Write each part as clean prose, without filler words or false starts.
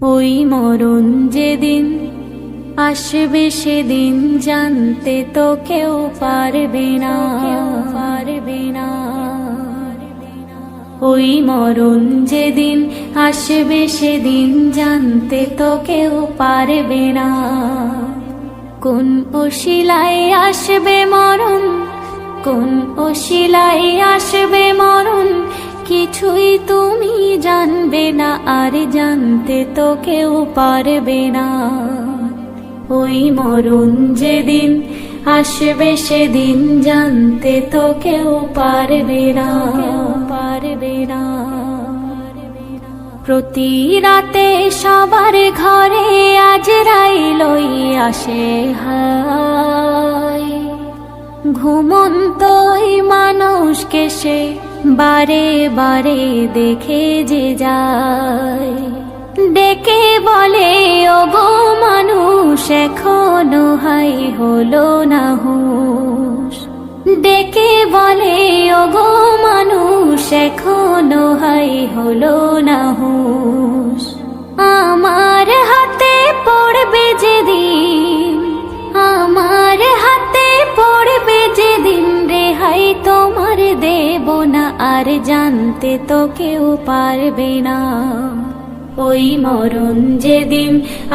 ওই মরণ যেদিন আসবে সেদিন জানতে তো কেউ পারবে না, পারবে না। ওই মরণ যেদিন আসবে সেদিন জানতে তো কেউ পারবে না। কোন অশিলায় আসবে মরণ, কোন অশিলায় আসবে মরণ, কিছুই তুমি জানবে না, আর জানতে তো কেউ পারবে না। ওই মরণ যেদিন আসবে সেদিন জানতে তো কেউ পারবে না, পারবে না। প্রতি রাতে সবার ঘরে আজরাইল আসে হায়, ঘুমন্তই মানুষকে সে বারে বারে দেখে যে যায়। ডেকে বলে ওগো মানুষ এখনো হাই হলো না হুঁশ, ডেকে বলে ওগো মানুষ এখনো হাই হলো না হুঁশ। আমার হাতে পড়বে যেদিন, আমার হাতে পড়বে যেদিন, রেহাই তোমার দেব না, আর জানতে তো কেউ পারবে না। ওই মরণ যেদিন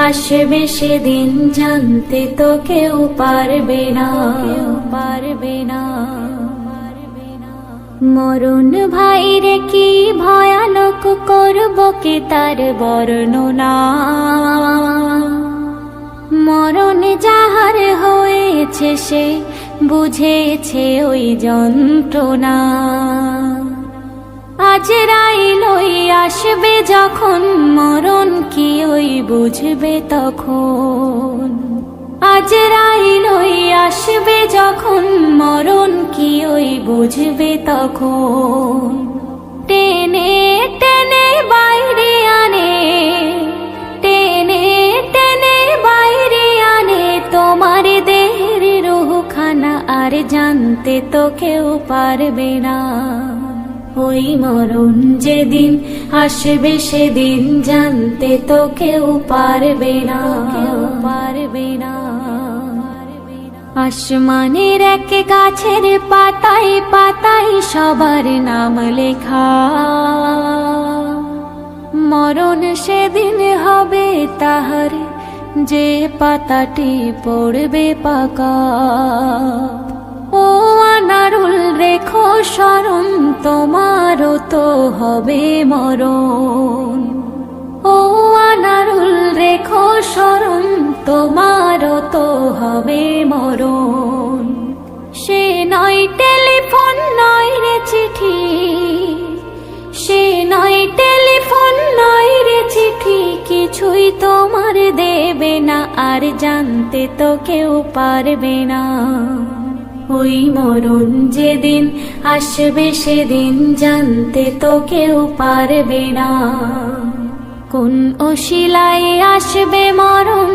আসবে সেদিন জানতে তো কেউ পারবে না, কেউ পারবে না। মরণ ভাইরে কি ভয়ানক করব কি তার বর্ণনা, মরণ যাহার হয়েছে সে বুঝেছে ওই যন্ত্রণা। আজরাইল আসবে যখন মরণ কি ওই বুঝবে তখন, আজরাইল আসবে যখন মরণ কি ওই বুঝবে তখন। টেনে টেনে বাইরে আনে, টেনে টেনে বাইরে আনে তোমার দেহের রুহখানা, আর জানতে তো কেউ পারবে না। ওই মরণ যেদিন আসবে সেদিন জানতে তো কেউ পারবে না, কেউ পারবে না। আসমানের এক গাছের পাতায় পাতায় সবার নাম লেখা, মরণ সেদিন হবে তাহার যে পাতাটি পড়বে পাকা। ও আনারুল রেখো স্মরণ তোমারও তো হবে মরণ, ও আনারুল রেখো স্মরণ তোমারও তো হবে মরণ। সে নয় টেলিফোন নয় রে চিঠি, সে নয় টেলিফোন নয় রে চিঠি, কিছুই তোমার দেবে না, আর জানতে তো কেউ পারবে না। ওই মরণ যেদিন আসবে সেদিন জানতে তো কেউ পারবে না। কোন অশিলায় আসবে মরণ,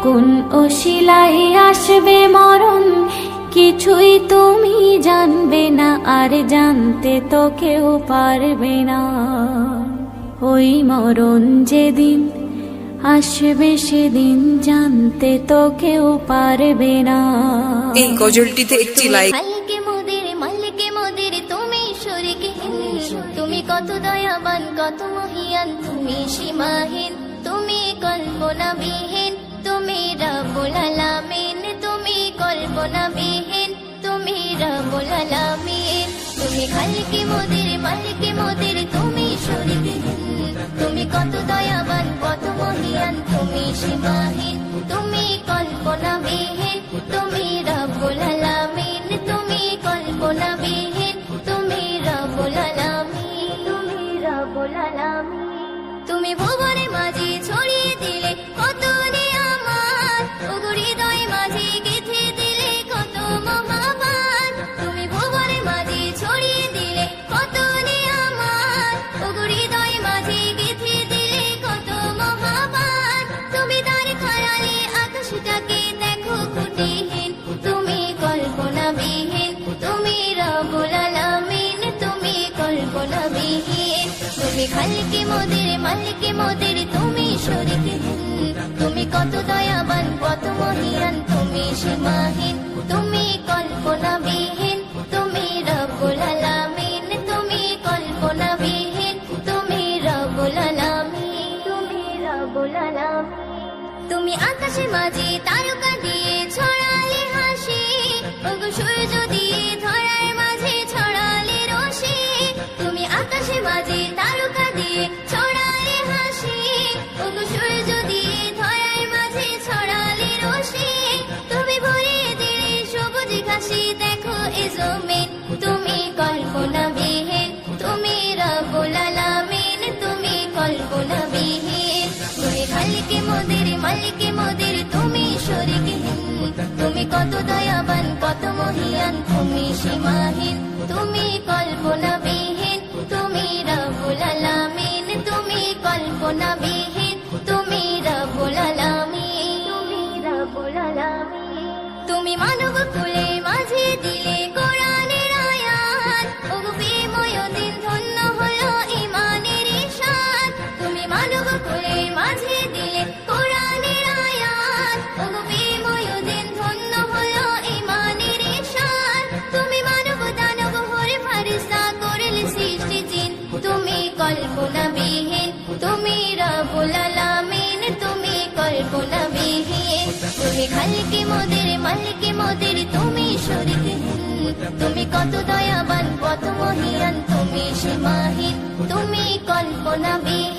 কোন অশিলায় আসবে মরণ, কিছুই তুমি জানবে না, আর জানতে তো কেউ পারবে না। ওই মরণ যেদিন আসবে সেদিন জানতে তো কেউ পারবে না। এই গজলটিতে একটি লাইক। মালিকে মোদের, মালিকে মোদের তুমি শরীকে, তুমি কত দয়াবান কত মহিয়ান, তুমি সীমাহীন তুমি কল্পনাবিহীন, তুমি রব্বুল আলামিন তুমি কল্পনাবিহীন, তুমি রব্বুল আলামিন। তুমি খালিকে মোদের, মালিকে মোদের তুমি শরীকে, তুমি কত দয়াবান কত মহিয়ান, তুমি সীমাহীন তুমি কল্পনাবিহীন, তুমি রব্বুল আলামিন তুমি কল্পনাবিহীন, তুমি রব্বুল আলামিন, তুমি রব্বুল আলামিন। তুমি ভুবনে মাঝে ছড়িয়ে দিলে কত নিয়ামত, ওগো হৃদয় মাঝে গেঁথে দিলে কত মহাবান। তুমি ভুবনে মাঝে ছড়িয়ে দিলে কত নিয়ামত, ওগো হৃদয় মাঝে গেঁথে দিলে কত মহাবান। তুমি তার খয়ালে আকাশটাকে দেখো খুঁটিহীন, তুমি কল্পনাবিহীন, তুমি রব্বুল আলামিন তুমি কল্পনাবিহীন। তুমি খালিকে মোদের, মালিকে মোদের তুমি সীমাহীন, তুমি কল্পনাবিহীন, তুমি রব্বুল আলামিন, তুমি কল্পনাবিহীন, তুমি রব্বুল আলামিন, তুমি রব্বুল আলামিন। তুমি আকাশে মাঝে তারকা দিয়ে ছড়ালে হাসি, ওগো সূর্য দিয়ে ধরার মাঝে ছড়ালে রশি। তুমি আকাশে মাঝে তারকা দিয়ে ছড়ালে হাসি, ওগো সূর্য দিয়ে ধরার মাঝে ছড়ালে রশি। তুমি ভরিয়ে দিলে সবুজ ঘাসে, দেখো এ জমিন, তুমি কল্পনাবিহীন, তুমি রব্বুল আলামিন, তুমি কল্পনাবিহীন। তুমি খালিকে মোদের মালিকে মোদের, তুমি শরীকহীন, তুমি কত দয়াবান কত মহিয়ান, তুমি সীমাহীন, তুমি কল্পনাবিহীন, তুমি রব্বুল আলামিন, তুমি কল্পনাবিহীন, তুমি রব্বুল আলামিন, তুমি রব্বুল আলামিন। তুমি মানব কুলে মাঝে দিলে কোরআনের আয়াত, ওগো প্রেমময় দিন ধন্য হলো ঈমানের ইশাত। তুমি মানব কুলে মাঝে দিলে কোরআনের আয়াত, ওগো প্রেমময় দিন ধন্য হলো ঈমানের ইশাত। তুমি মানব দানব হরে ফারিস্তা করলে সৃষ্টি জিন, তুমি কল্পনাবিহীন, তুমি রব্বুল আলামিন, তুমি কল্পনাবিহীন। তুমি খালিকে মোদের মালিকে মোদের, তুমি শরীকহীন, তুমি কত দয়াবান কত মহিয়ান, তুমি সীমাহীন, তুমি কল্পনাবিহীন।